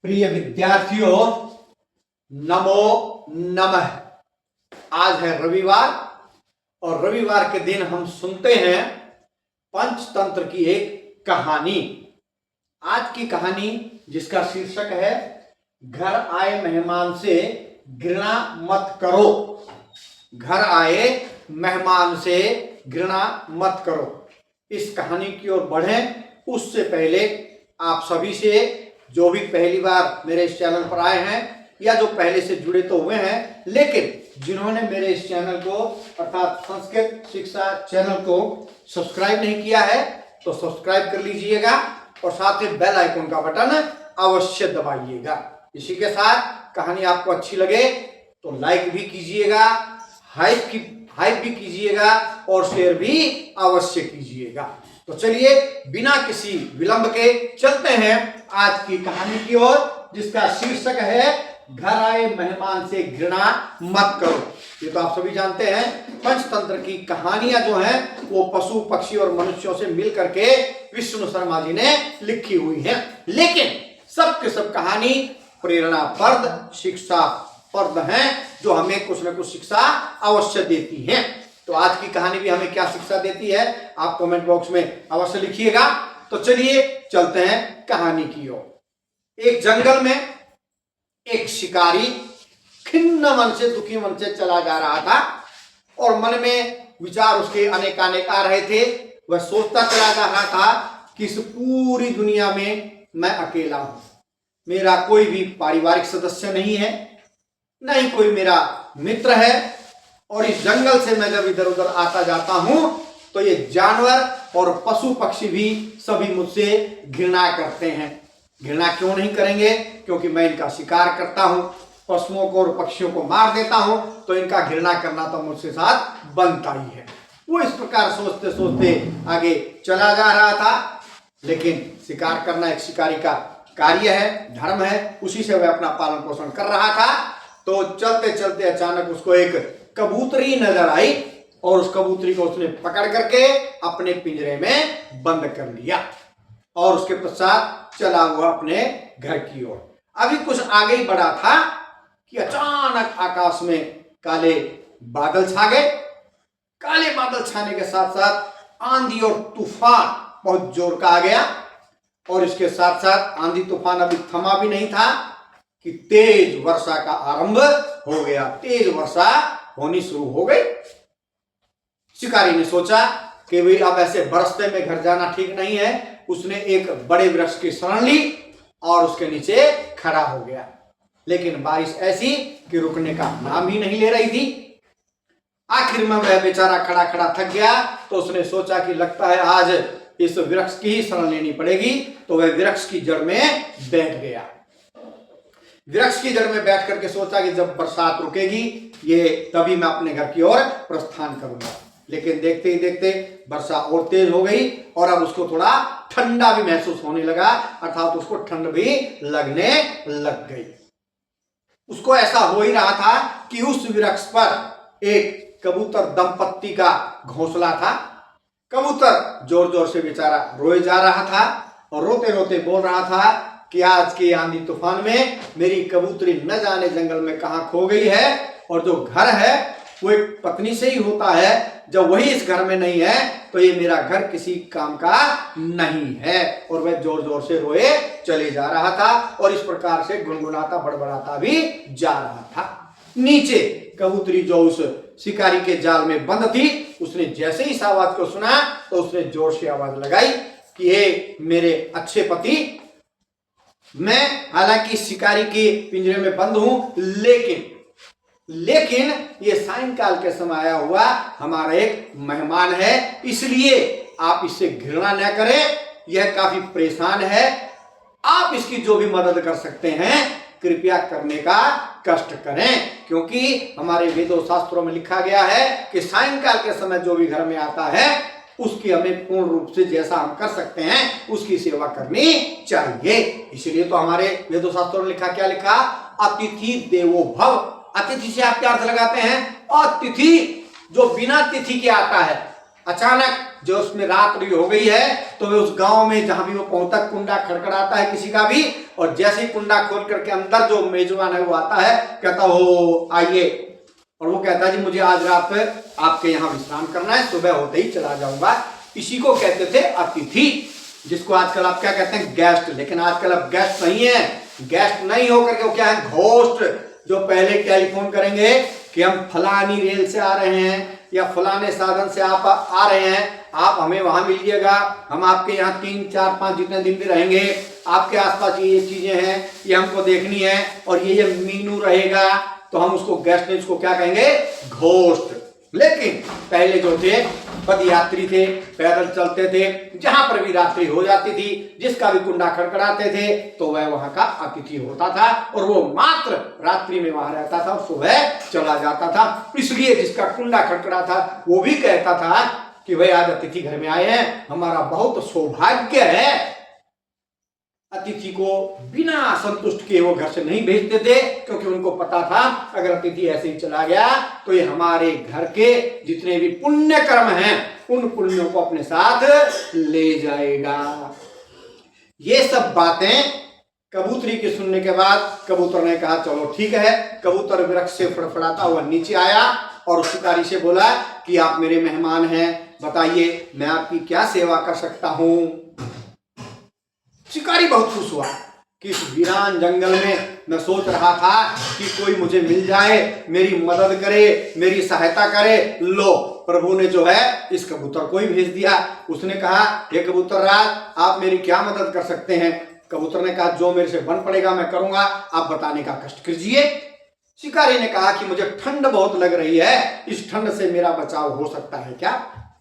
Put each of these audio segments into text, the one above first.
प्रिय विद्यार्थियों, नमो नमः। आज है रविवार और रविवार के दिन हम सुनते हैं पंचतंत्र की एक कहानी। आज की कहानी जिसका शीर्षक है घर आए मेहमान से घृणा मत करो। घर आए मेहमान से घृणा मत करो। इस कहानी की ओर बढ़ें उससे पहले आप सभी से, जो भी पहली बार मेरे इस चैनल पर आए हैं या जो पहले से जुड़े तो हुए हैं, लेकिन जिन्होंने मेरे इस चैनल को अर्थात संस्कृत शिक्षा चैनल को सब्सक्राइब नहीं किया है तो सब्सक्राइब कर लीजिएगा और साथ ही बेल आइकन का बटन अवश्य दबाइएगा। इसी के साथ कहानी आपको अच्छी लगे तो लाइक भी कीजिएगा, हाइप भी कीजिएगा और शेयर भी अवश्य कीजिएगा। तो चलिए बिना किसी विलंब के चलते हैं आज की कहानी की ओर, जिसका शीर्षक है घर आए मेहमान से घृणा मत करो। ये तो आप सभी जानते हैं, पंचतंत्र की कहानियां जो हैं वो पशु पक्षी और मनुष्यों से मिल करके विष्णु शर्मा जी ने लिखी हुई है, लेकिन सबके सब कहानी प्रेरणाप्रद शिक्षाप्रद हैं जो हमें कुछ न कुछ शिक्षा अवश्य देती हैं। तो आज की कहानी भी हमें क्या शिक्षा देती है आप कमेंट बॉक्स में अवश्य लिखिएगा। तो चलिए चलते हैं कहानी की ओर। एक जंगल में एक शिकारी खिन्न मन से, दुखी मन से चला जा रहा था और मन में विचार उसके अनेकानेक आ रहे थे। वह सोचता चला जा रहा था कि इस पूरी दुनिया में मैं अकेला हूं, मेरा कोई भी पारिवारिक सदस्य नहीं है, न ही कोई मेरा मित्र है, और इस जंगल से मैं जब इधर उधर आता जाता हूं तो ये जानवर और पशु पक्षी भी सभी मुझसे घृणा करते हैं। घृणा क्यों नहीं करेंगे? क्योंकि मैं इनका शिकार करता हूं, पशुओं को और पक्षियों को मार देता हूं, तो इनका घृणा करना तो मुझसे साथ बनता ही है। वो इस प्रकार सोचते सोचते आगे चला जा रहा था, लेकिन शिकार करना एक शिकारी का कार्य है, धर्म है, उसी से वह अपना पालन पोषण कर रहा था। तो चलते चलते अचानक उसको एक कबूतरी नजर आई और उस कबूतरी को उसने पकड़ करके अपने पिंजरे में बंद कर लिया और उसके पश्चात चला हुआ अपने घर की ओर। अभी कुछ आगे ही बढ़ा था कि अचानक आकाश में काले बादल छा गए। काले बादल छाने के साथ साथ आंधी और तूफान बहुत जोर का आ गया और इसके साथ साथ आंधी तूफान अभी थमा भी नहीं था कि तेज वर्षा का आरंभ हो गया। तेज वर्षा होनी शुरू हो गई। शिकारी ने सोचा कि भाई अब ऐसे बरसते में घर जाना ठीक नहीं है। उसने एक बड़े वृक्ष की शरण ली और उसके नीचे खड़ा हो गया, लेकिन बारिश ऐसी कि रुकने का नाम ही नहीं ले रही थी। आखिर में वह बेचारा खड़ा खड़ा थक गया तो उसने सोचा कि लगता है आज इस वृक्ष की ही शरण लेनी पड़ेगी। तो वह वृक्ष की जड़ में बैठ गया। वृक्ष की जड़ में बैठ करके सोचा कि जब बरसात रुकेगी ये तभी मैं अपने घर की ओर प्रस्थान करूंगा। लेकिन देखते ही देखते वर्षा और तेज हो गई और अब उसको थोड़ा ठंडा भी महसूस होने लगा, अर्थात उसको ठंड भी लगने लग गई। उसको ऐसा हो ही रहा था कि उस वृक्ष पर एक कबूतर दंपत्ति का घोंसला था। कबूतर जोर जोर से बेचारा रोए जा रहा था और रोते रोते बोल रहा था कि आज के आंधी तूफान में मेरी कबूतरी न जाने जंगल में कहां खो गई है, और जो घर है वो एक पत्नी से ही होता है, जब वही इस घर में नहीं है तो ये मेरा घर किसी काम का नहीं है। और वह जोर जोर से रोए चले जा रहा था और इस प्रकार से गुनगुनाता बड़बड़ाता भी जा रहा था। नीचे कबूतरी जो उस शिकारी के जाल में बंद थी, उसने जैसे ही इस आवाज को सुना तो उसने जोर से आवाज लगाई कि हे मेरे अच्छे पति, मैं हालांकि शिकारी के पिंजरे में बंद हूं, लेकिन ये सायंकाल के समय आया हुआ हमारा एक मेहमान है, इसलिए आप इससे घृणा न करें। यह काफी परेशान है, आप इसकी जो भी मदद कर सकते हैं कृपया करने का कष्ट करें, क्योंकि हमारे वेदों शास्त्रों में लिखा गया है कि सायंकाल के समय जो भी घर में आता है उसकी हमें पूर्ण रूप से जैसा हम कर सकते हैं उसकी सेवा करनी चाहिए। इसलिए तो हमारे वेदों शास्त्रों में लिखा, क्या लिखा? अतिथि देवो भव। अतिथि से आप क्या अर्थ लगाते हैं? अतिथि जो बिना तिथि के आता है, अचानक जो उसमें रात्रि हो गई है तो वे उस गांव में जहां भी वो पहुंचता, कुंडा खड़खड़ाता है किसी का भी, और जैसे ही कुंडा खोल करके अंदर जो मेजबान है वो आता है, कहता हो आइए, और वो कहता है जी मुझे आज रात आपके यहाँ विश्राम करना है, सुबह होते ही चला जाऊंगा। इसी को कहते थे अतिथि, जिसको आजकल आप क्या कहते हैं, गेस्ट। लेकिन आजकल अब गेस्ट नहीं है, गेस्ट नहीं होकर के वो क्या है, घोस्ट। जो पहले टेलीफोन करेंगे कि हम फलानी रेल से आ रहे हैं या फलाने साधन से आप आ रहे हैं, आप हमें वहां मिलिएगा, हम आपके यहाँ 3, 4, 5 जितने दिन भी रहेंगे, आपके आसपास ये चीजें हैं, ये हमको देखनी है, और ये मीनू रहेगा, तो हम उसको गेस्ट नहीं, उसको क्या कहेंगे, घोस्ट। लेकिन पहले जो थे पद यात्री थे, पैदल चलते थे, जहां पर भी रात्रि हो जाती थी, जिसका भी कुंडा खड़खड़ाते थे तो वह वहां का अतिथि होता था, और वो मात्र रात्रि में वहां रहता था और सुबह चला जाता था। इसलिए जिसका कुंडा खड़खड़ा था वो भी कहता था कि भाई आज अतिथि घर में आए हैं, हमारा बहुत सौभाग्य है। अतिथि को बिना संतुष्ट किए वो घर से नहीं भेजते थे, क्योंकि उनको पता था अगर अतिथि ऐसे ही चला गया तो ये हमारे घर के जितने भी पुण्य कर्म हैं उन पुण्यों को अपने साथ ले जाएगा। ये सब बातें कबूतरी के सुनने के बाद कबूतर ने कहा चलो ठीक है। कबूतर वृक्ष से फड़फड़ाता हुआ नीचे आया और शिकारी से बोला कि आप मेरे मेहमान हैं, बताइए मैं आपकी क्या सेवा कर सकता हूं। शिकारी बहुत खुश हुआ कि इस वीरान जंगल में मैं सोच रहा था कि कोई मुझे मिल जाए, मेरी मदद करे, मेरी सहायता करे। लो, प्रभु ने जो है इस कबूतर को ही भेज दिया। उसने कहा हे कबूतर राज, आप मेरी क्या मदद कर सकते हैं। कबूतर ने कहा जो मेरे से बन पड़ेगा मैं करूंगा, आप बताने का कष्ट कीजिए। शिकारी ने कहा कि मुझे ठंड बहुत लग रही है, इस ठंड से मेरा बचाव हो सकता है क्या।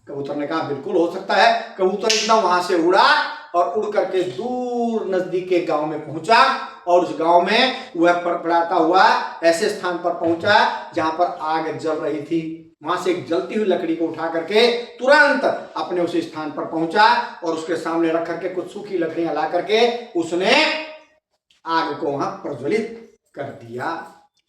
कबूतर ने कहा बिल्कुल हो सकता है। कबूतर एकदम वहां से उड़ा और उड़ करके दूर नजदीक के गांव में पहुंचा, और उस गांव में वह फड़फड़ाता हुआ ऐसे स्थान पर पहुंचा जहां पर आग जल रही थी। वहां से एक जलती हुई लकड़ी को उठा करके तुरंत अपने उस स्थान पर पहुंचा और उसके सामने रख करके कुछ सूखी लकड़ियां ला करके उसने आग को वहां प्रज्वलित कर दिया।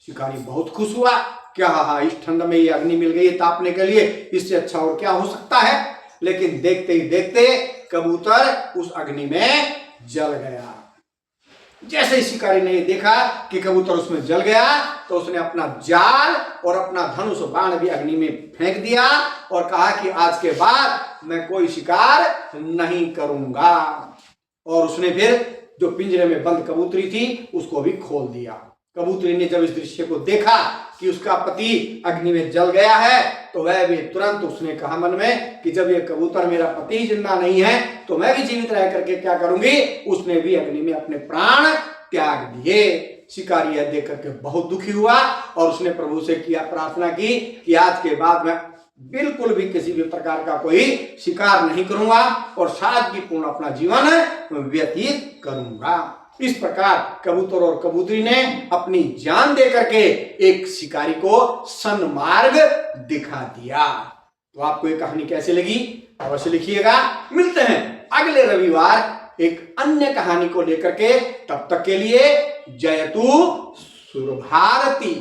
शिकारी बहुत खुश हुआ, क्या हा, इस ठंड में ये अग्नि मिल गई है तापने के लिए, इससे अच्छा और क्या हो सकता है। लेकिन देखते ही देखते कबूतर उस अग्नि में जल गया। जैसे ही शिकारी ने देखा कि कबूतर उसमें जल गया तो उसने अपना जाल और अपना धनुष बाण भी अग्नि में फेंक दिया और कहा कि आज के बाद मैं कोई शिकार नहीं करूंगा। और उसने फिर जो पिंजरे में बंद कबूतरी थी उसको भी खोल दिया। कबूतरी ने जब इस दृश्य को देखा कि उसका पति अग्नि में जल गया है तो वह भी तुरंत उसने कहा मन में कि जब ये कबूतर मेरा पति जिंदा नहीं है तो मैं भी जीवित रह करके क्या करूंगी। उसने भी अग्नि में अपने प्राण त्याग दिए। शिकारी यह देख करके बहुत दुखी हुआ और उसने प्रभु से किया प्रार्थना की कि आज के बाद मैं बिल्कुल भी किसी भी प्रकार का कोई शिकार नहीं करूंगा और सादगीपूर्ण अपना जीवन व्यतीत करूंगा। इस प्रकार कबूतर और कबूतरी ने अपनी जान दे करके एक शिकारी को सन्मार्ग दिखा दिया। तो आपको ये कहानी कैसे लगी अवश्य लिखिएगा। मिलते हैं अगले रविवार एक अन्य कहानी को लेकर के। तब तक के लिए जयतु सुरभारती।